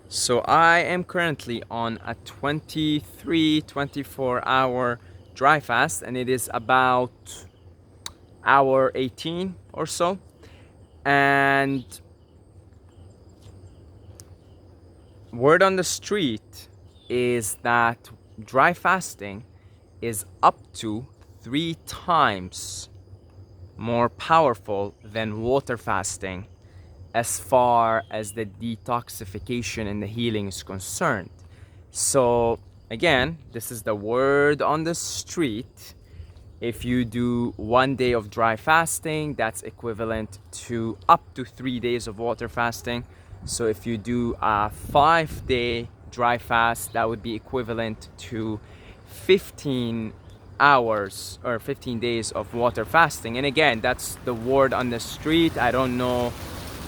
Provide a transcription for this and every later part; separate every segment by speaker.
Speaker 1: So I am currently on a 24 hour dry fast, and it is about hour 18 or so. And word on the street is that dry fasting is up to 3 times more powerful than water fasting as far as the detoxification and the healing is concerned. So, again, this is the word on the street. If you do 1 day of dry fasting, that's equivalent to up to 3 days of water fasting. So, if you do a 5 day dry fast, that would be equivalent to 15 hours or 15 days of water fasting. And again, that's the word on the street. I don't know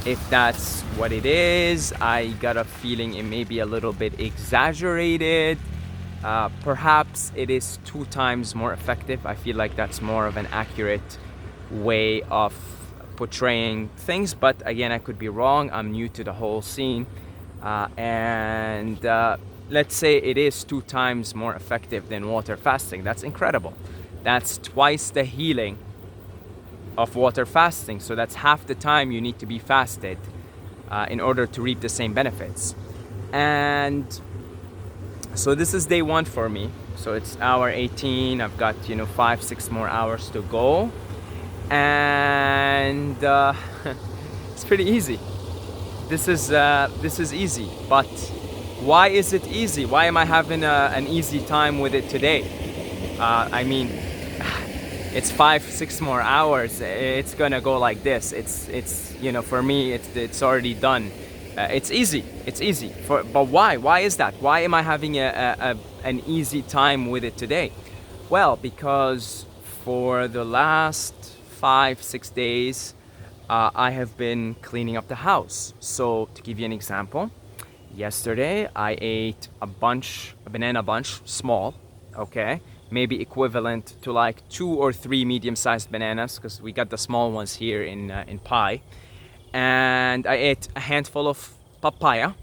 Speaker 1: if that's what it is. I got a feeling it may be a little bit exaggerated. Perhaps it is 2 times more effective. I feel like that's more of an accurate way of portraying things, but again, I could be wrong. I'm new to the whole scene. And let's say it is 2 times more effective than water fasting. That's incredible. That's twice the healing of water fasting. So that's half the time you need to be fasted in order to reap the same benefits. And so this is day 1 for me. So it's hour 18. I've got 5-6 more hours to go, and it's pretty easy. This is easy. But why is it easy? Why am I having an easy time with it today? I mean, it's 5-6 more hours. It's gonna go like this. It's for me it's already done. It's easy. It's easy. But why? Why is that? Why am I having an easy time with it today? Well, because for the last 5-6 days, I have been cleaning up the house. So to give you an example, yesterday I ate a banana bunch, small, okay, maybe equivalent to like 2 or 3 medium-sized bananas, because we got the small ones here in Pai. And I ate a handful of papaya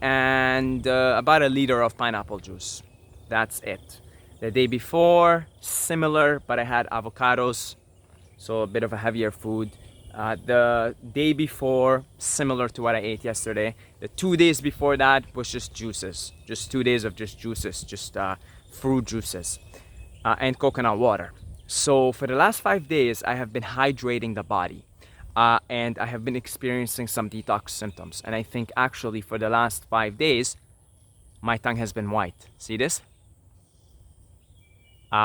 Speaker 1: and about a liter of pineapple juice. That's it. The day before, similar, but I had avocados, so a bit of a heavier food. The day before, similar to what I ate yesterday. The 2 days before that was just juices, just 2 days of just juices, just fruit juices and coconut water. So for the last 5 days, I have been hydrating the body. And I have been experiencing some detox symptoms. And I think actually for the last 5 days, my tongue has been white. See this?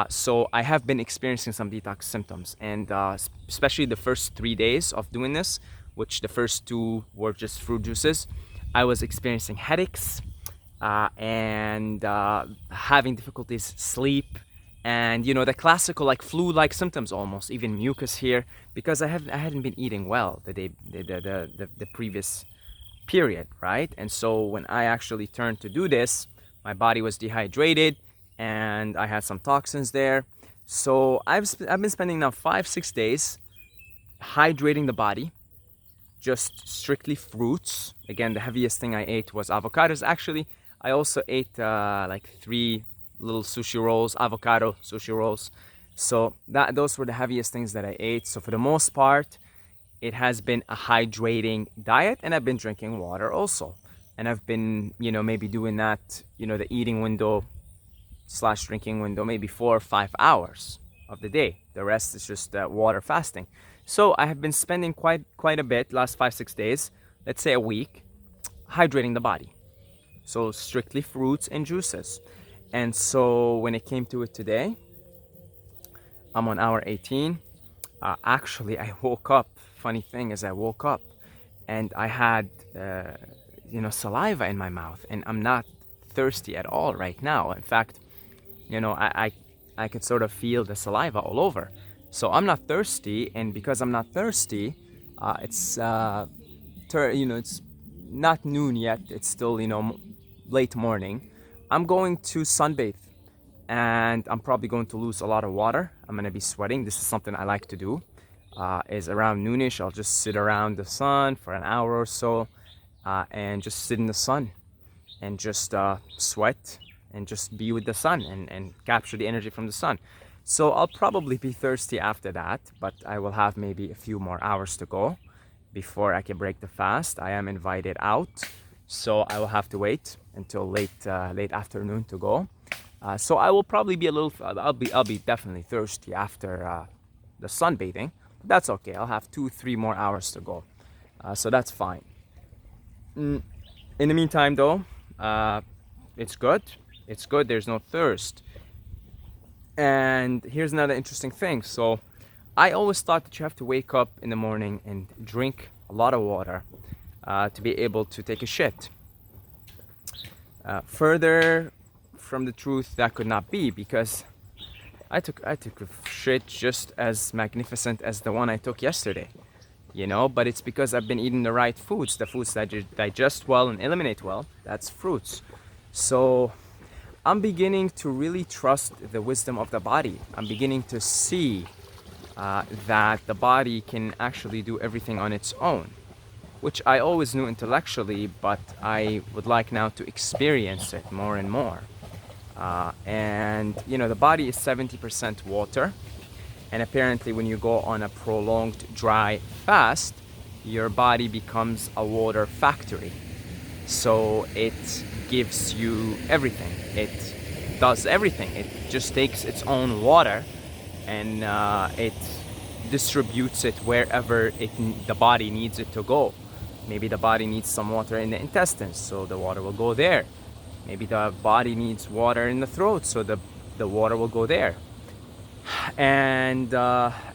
Speaker 1: So I have been experiencing some detox symptoms, and especially the first 3 days of doing this, which the first 2 were just fruit juices, I was experiencing headaches and having difficulties sleep, and the classical like flu-like symptoms, almost even mucus here, because I hadn't been eating well the previous period, right? And so when I actually turned to do this, my body was dehydrated and I had some toxins there. So I've been spending now 5-6 days hydrating the body, just strictly fruits. Again, the heaviest thing I ate was avocados. Actually, I also ate like 3 little sushi rolls, avocado sushi rolls. So those were the heaviest things that I ate. So for the most part, it has been a hydrating diet, and I've been drinking water also. And I've been, maybe doing that, the eating window / drinking window, maybe 4 or 5 hours of the day. The rest is just water fasting. So I have been spending quite a bit last 5-6 days, let's say a week, hydrating the body. So strictly fruits and juices. And so when it came to it today, I'm on hour 18. Actually, I woke up. Funny thing is, I woke up and I had, saliva in my mouth, and I'm not thirsty at all right now. In fact, I could sort of feel the saliva all over. So I'm not thirsty, and because I'm not thirsty, it's it's not noon yet. It's still late morning. I'm going to sunbathe, and I'm probably going to lose a lot of water. I'm gonna be sweating. This is something I like to do. Is around noonish, I'll just sit around the sun for an hour or so, and just sit in the sun. and just sweat and just be with the sun and capture the energy from the sun. So I'll probably be thirsty after that, but I will have maybe a few more hours to go before I can break the fast. I am invited out, so I will have to wait until late afternoon to go. So I will probably be a little. I'll be definitely thirsty after the sunbathing. That's okay. I'll have 2-3 more hours to go, so that's fine. In the meantime, though, it's good. It's good. There's no thirst. And here's another interesting thing. So I always thought that you have to wake up in the morning and drink a lot of water to be able to take a shit. Further from the truth, that could not be, because I took a shit just as magnificent as the one I took yesterday, you know. But it's because I've been eating the right foods, the foods that digest well and eliminate well. That's fruits. So I'm beginning to really trust the wisdom of the body. I'm beginning to see that the body can actually do everything on its own, which I always knew intellectually, but I would like now to experience it more and more. And you know, the body is 70% water, and apparently when you go on a prolonged dry fast, your body becomes a water factory. So it gives you everything. It does everything. It just takes its own water and it distributes it wherever the body needs it to go. Maybe the body needs some water in the intestines, so the water will go there. Maybe the body needs water in the throat, so the water will go there. And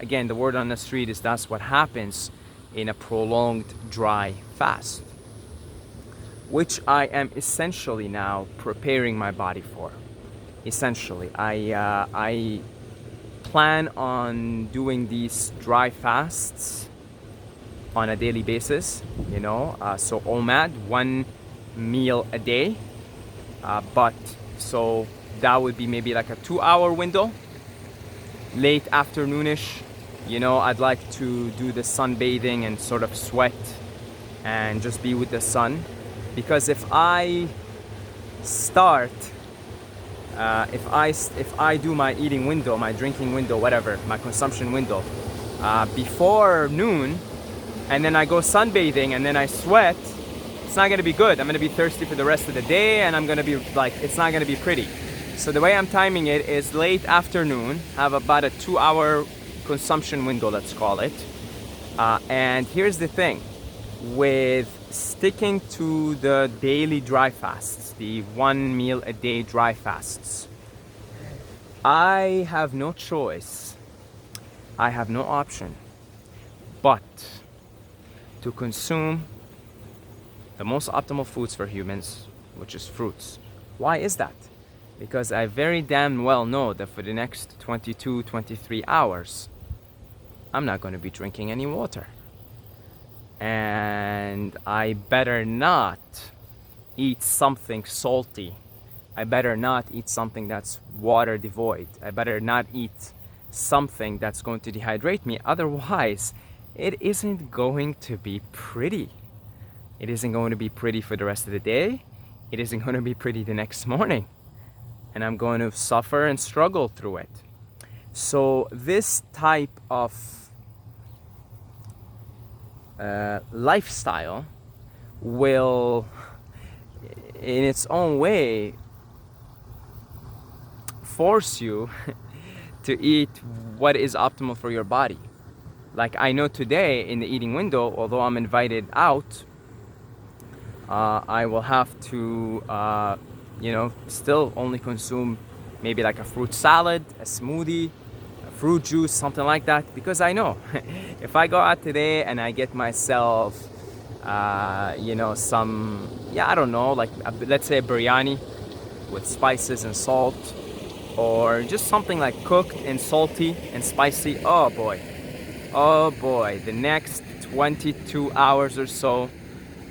Speaker 1: again, the word on the street is that's what happens in a prolonged dry fast, which I am essentially now preparing my body for. Essentially, I plan on doing these dry fasts on a daily basis, you know. So OMAD, 1 meal a day, but so that would be maybe like a 2-hour window, late afternoonish. You know, I'd like to do the sunbathing and sort of sweat and just be with the sun, because if I start if I do my eating window, my drinking window, whatever, my consumption window before noon, and then I go sunbathing and then I sweat, it's not gonna be good. I'm gonna be thirsty for the rest of the day, and I'm gonna be like, it's not gonna be pretty. So the way I'm timing it is late afternoon, have about a 2-hour consumption window, let's call it. And here's the thing, with sticking to the daily dry fasts, the 1 meal a day dry fasts, I have no choice, I have no option but to consume the most optimal foods for humans, which is fruits. Why is that? Because I very damn well know that for the next 22-23 hours, I'm not going to be drinking any water. And I better not eat something salty. I better not eat something that's water devoid. I better not eat something that's going to dehydrate me. Otherwise, it isn't going to be pretty. It isn't going to be pretty for the rest of the day. It isn't going to be pretty the next morning. And I'm going to suffer and struggle through it. So this type of lifestyle will, in its own way, force you to eat what is optimal for your body. Like I know today in the eating window, although I'm invited out, I will have to, you know, still only consume maybe like a fruit salad, a smoothie, a fruit juice, something like that, because I know if I go out today and I get myself, you know, some, yeah, I don't know, like let's say a biryani with spices and salt, or just something like cooked and salty and spicy, oh boy, the next 22 hours or so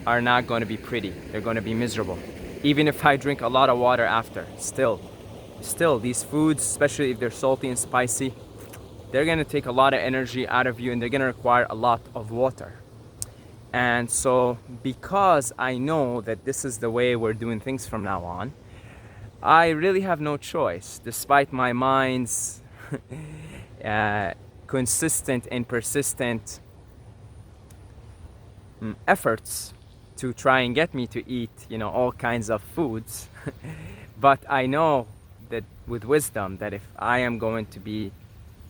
Speaker 1: are not going to be pretty. They're going to be miserable. Even if I drink a lot of water after, still these foods, especially if they're salty and spicy, they're going to take a lot of energy out of you, and they're going to require a lot of water. And so because I know that this is the way we're doing things from now on, I really have no choice, despite my mind's uh, consistent and persistent efforts to try and get me to eat, all kinds of foods. But I know that with wisdom, that if I am going to be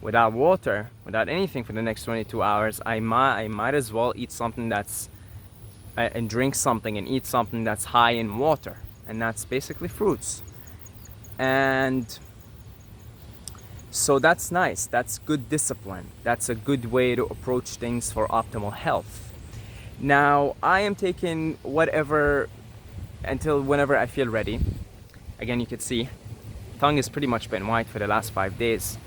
Speaker 1: without water, without anything for the next 22 hours, I might as well eat something that's and drink something and eat something that's high in water, and that's basically fruits. And so that's nice. That's good discipline. That's a good way to approach things for optimal health. Now, I am taking whatever until whenever I feel ready. Again, you can see tongue has pretty much been white for the last 5 days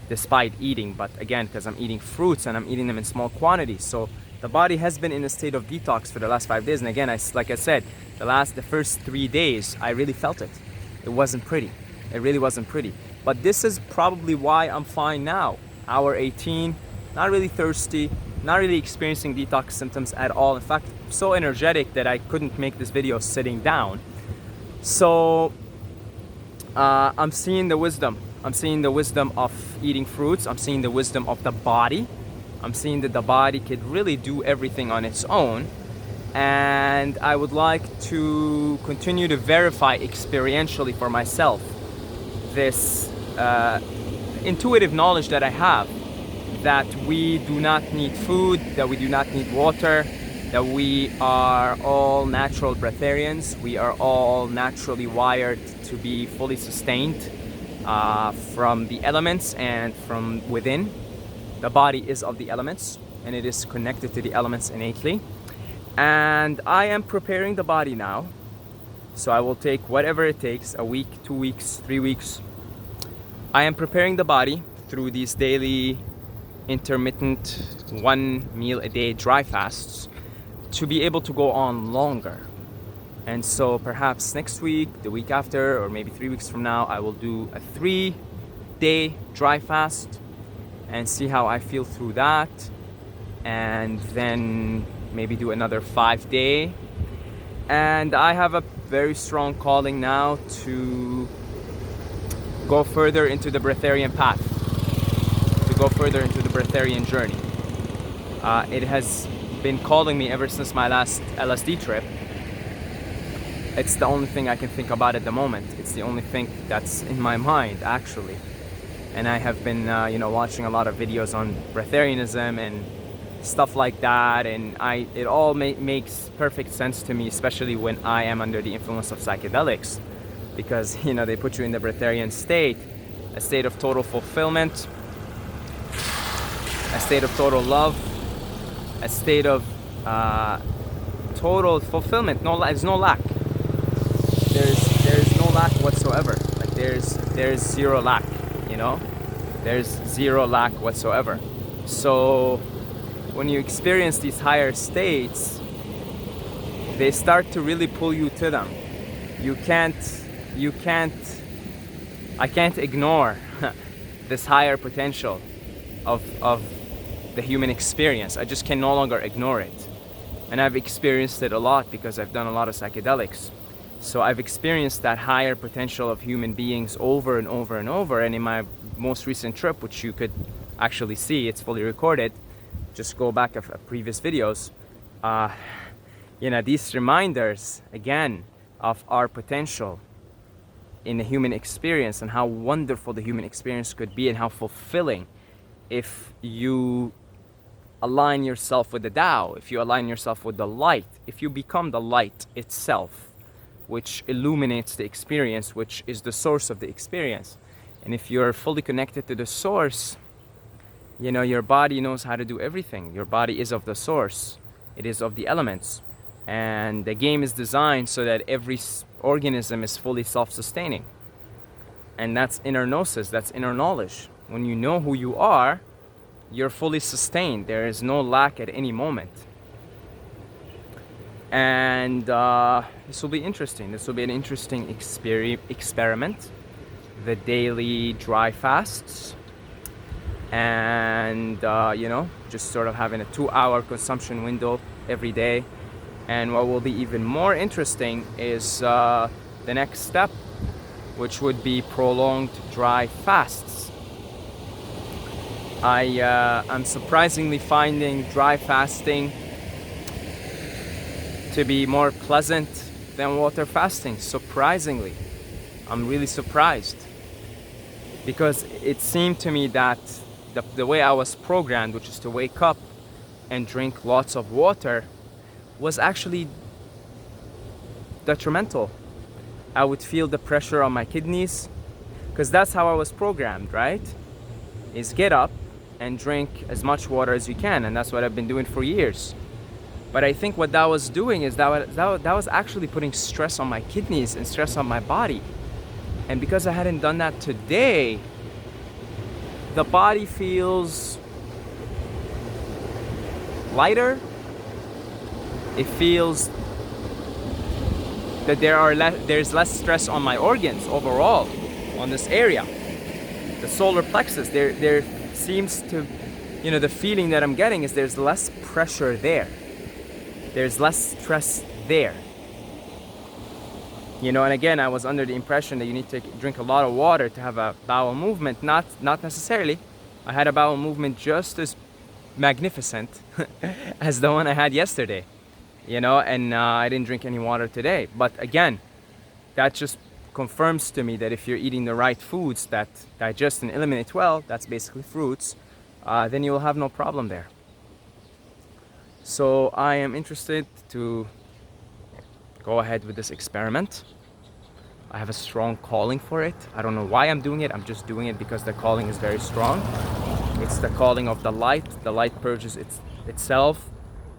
Speaker 1: despite eating, but again, because I'm eating fruits and I'm eating them in small quantities, so the body has been in a state of detox for the last 5 days. And again, like I said, the first 3 days I really felt it. It wasn't pretty. It really wasn't pretty. But this is probably why I'm fine now. Hour 18, not really thirsty, not really experiencing detox symptoms at all. In fact, so energetic that I couldn't make this video sitting down. So I'm seeing the wisdom. I'm seeing the wisdom of eating fruits. I'm seeing the wisdom of the body. I'm seeing that the body could really do everything on its own. And I would like to continue to verify experientially for myself this intuitive knowledge that I have, that we do not need food, that we do not need water, that we are all natural breatharians. We are all naturally wired to be fully sustained from the elements and from within. The body is of the elements, and it is connected to the elements innately. And I am preparing the body now. So I will take whatever it takes, a week, 2 weeks, 3 weeks. I am preparing the body through these daily intermittent 1 meal a day dry fasts to be able to go on longer. And so perhaps next week, the week after, or maybe 3 weeks from now, I will do a 3-day dry fast and see how I feel through that. And then maybe do another 5-day. And I have a very strong calling now to go further into the breatharian path, to go further into the breatharian journey. It has been calling me ever since my last LSD trip. It's the only thing I can think about at the moment. It's the only thing that's in my mind, actually. And I have been, watching a lot of videos on Breatharianism and stuff like that, and it all makes perfect sense to me, especially when I am under the influence of psychedelics, because they put you in the breatharian state, a state of total fulfillment, a state of total love, a state of total fulfillment. There's no lack. There's no lack whatsoever. Like there's zero lack. There's zero lack whatsoever. So when you experience these higher states, they start to really pull you to them. I can't ignore this higher potential of the human experience. I just can no longer ignore it. And I've experienced it a lot because I've done a lot of psychedelics. So I've experienced that higher potential of human beings over and over and over. And in my most recent trip, which you could actually see, it's fully recorded, just go back of previous videos, these reminders again of our potential in the human experience and how wonderful the human experience could be and how fulfilling if you align yourself with the Tao, if you align yourself with the light, if you become the light itself, which illuminates the experience, which is the source of the experience. And if you're fully connected to the source, your body knows how to do everything. Your body is of the source. It is of the elements. And the game is designed so that every organism is fully self-sustaining. And that's inner gnosis, that's inner knowledge. When you know who you are, you're fully sustained. There is no lack at any moment. And this will be interesting. This will be an interesting experiment. The daily dry fasts. And just sort of having a 2-hour consumption window every day. And what will be even more interesting is the next step, which would be prolonged dry fasts. I'm surprisingly finding dry fasting to be more pleasant than water fasting. Surprisingly, I'm really surprised, because it seemed to me that the way I was programmed, which is to wake up and drink lots of water, was actually detrimental. I would feel the pressure on my kidneys, because that's how I was programmed, right? Is get up and drink as much water as you can, and that's what I've been doing for years. But I think what that was doing is that was actually putting stress on my kidneys and stress on my body. And because I hadn't done that today, the body feels lighter. It feels that there's less stress on my organs overall, on this area. The solar plexus, there seems to, the feeling that I'm getting is there's less pressure there. There's less stress there. And again, I was under the impression that you need to drink a lot of water to have a bowel movement. Not necessarily. I had a bowel movement just as magnificent as the one I had yesterday. And I didn't drink any water today. But again, that just confirms to me that if you're eating the right foods that digest and eliminate well, that's basically fruits, then you will have no problem there. So I am interested to go ahead with this experiment. I have a strong calling for it. I don't know why I'm doing it. I'm just doing it because the calling is very strong. It's the calling of the light. The light purges itself.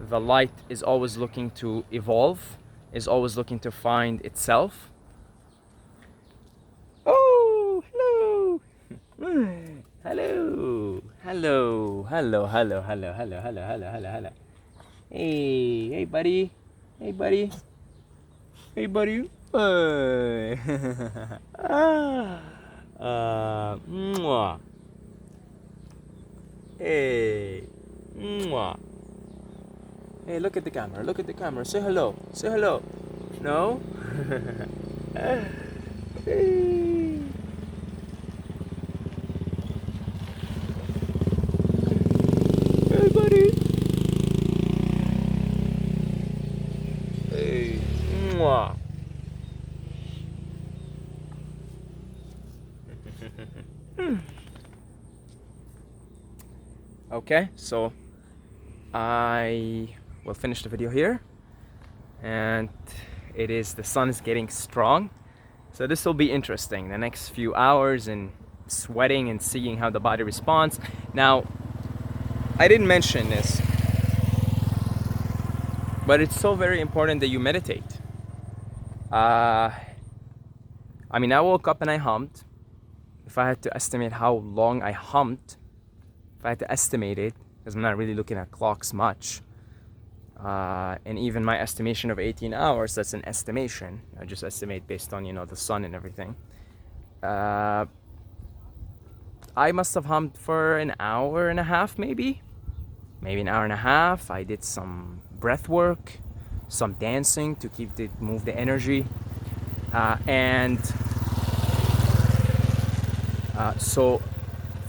Speaker 1: The light is always looking to evolve, is always looking to find itself. Oh, hello. Hello. Hello. Hello. Hello. Hello. Hello. Hello. Hello. Hello. Hello. Hey buddy. Hey buddy. Hey buddy. Mwah. Hey. Mwah. Hey, look at the camera. Look at the camera. Say hello. Say hello. No? Hey. Hey, buddy. Hey. Mwah. Okay, so I will finish the video here, and the sun is getting strong, so this will be interesting, the next few hours, and sweating and seeing how the body responds. Now, I didn't mention this, but it's so very important that you meditate. I woke up and I hummed. If I had to estimate how long I hummed, if I had to estimate it, because I'm not really looking at clocks much, and even my estimation of 18 hours, that's an estimation. I just estimate based on, the sun and everything. I must have hummed for an hour and a half, maybe an hour and a half. I did some breath work, some dancing to move the energy, so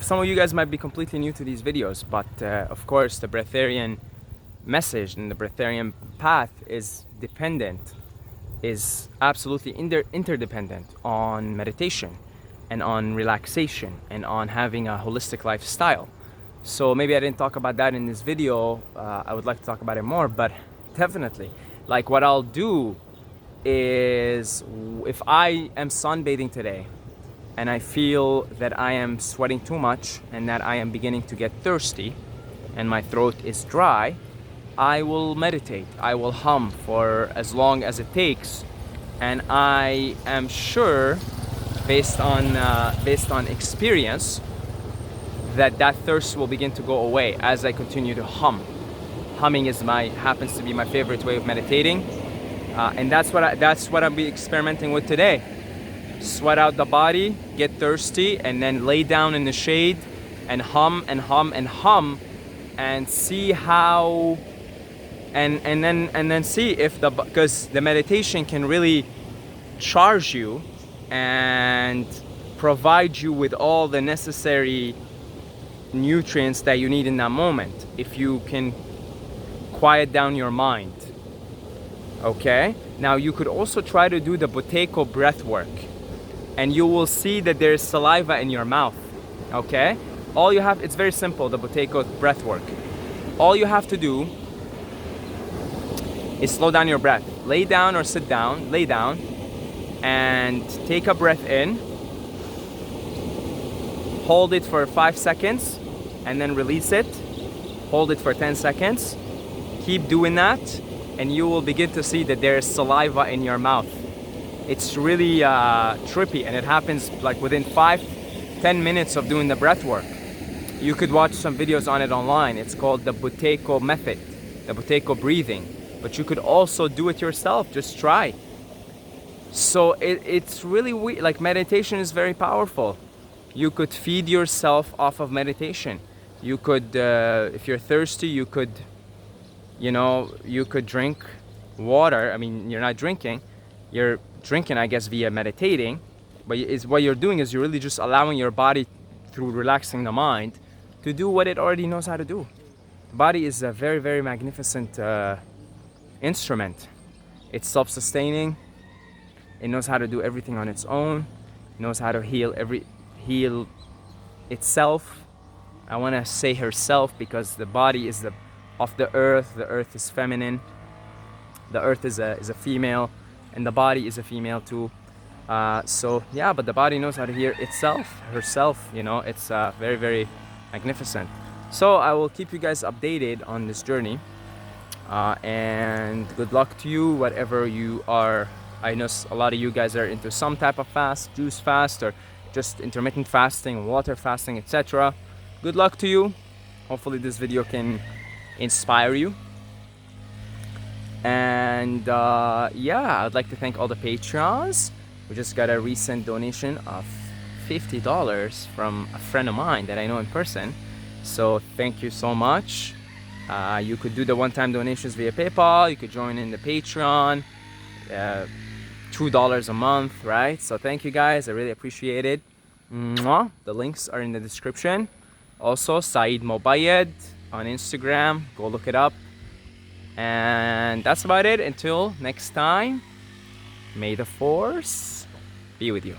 Speaker 1: some of you guys might be completely new to these videos, but of course the Breatharian message and the Breatharian path is absolutely interdependent on meditation and on relaxation and on having a holistic lifestyle. So maybe I didn't talk about that in this video. I would like to talk about it more, but definitely, like, what I'll do is, if I am sunbathing today and I feel that I am sweating too much and that I am beginning to get thirsty and my throat is dry, I will meditate. I will hum for as long as it takes, and I am sure, based on experience, that thirst will begin to go away as I continue to hum. Humming happens to be my favorite way of meditating, and that's what I'll be experimenting with today. Sweat out the body, get thirsty, and then lay down in the shade and hum and hum and hum, and see how and then see if because the meditation can really charge you and provide you with all the necessary nutrients that you need in that moment if you can quiet down your mind. Okay, now you could also try to do the Buteyko breath work, and you will see that there's saliva in your mouth. Okay, all you have, it's very simple, the Buteyko breath work. All you have to do is slow down your breath. Lay down or sit down, lay down, and take a breath in, hold it for 5 seconds, and then release it. Hold it for 10 seconds. Keep doing that, and you will begin to see that there is saliva in your mouth. It's really trippy, and it happens like within 5-10 minutes of doing the breath work. You could watch some videos on it online. It's called the Buteyko method, the Buteyko breathing. But you could also do it yourself. Just try. So it's really weird. Like, meditation is very powerful. You could feed yourself off of meditation. You could, if you're thirsty, you could, you could drink water. I mean, you're not drinking. You're drinking, I guess, via meditating. But what you're doing is you're really just allowing your body, through relaxing the mind, to do what it already knows how to do. The body is a very, very magnificent instrument. It's self-sustaining. It knows how to do everything on its own. It knows how to heal itself. I want to say herself because the body is of the earth. The earth is feminine. The earth is a female, and the body is a female too. So yeah, but the body knows how to heal itself, herself. It's very, very magnificent. So I will keep you guys updated on this journey, and good luck to you, whatever you are. I know a lot of you guys are into some type of fast, juice fast, or just intermittent fasting, water fasting, etc. Good luck to you. Hopefully this video can inspire you. And yeah, I'd like to thank all the Patreons. We just got a recent donation of $50 from a friend of mine that I know in person. So thank you so much. You could do the one-time donations via PayPal. You could join in the Patreon. $2 a month, right? So thank you guys. I really appreciate it. Mwah. The links are in the description. Also, Saeed Mobayed on Instagram. Go look it up. And that's about it. Until next time, may the force be with you.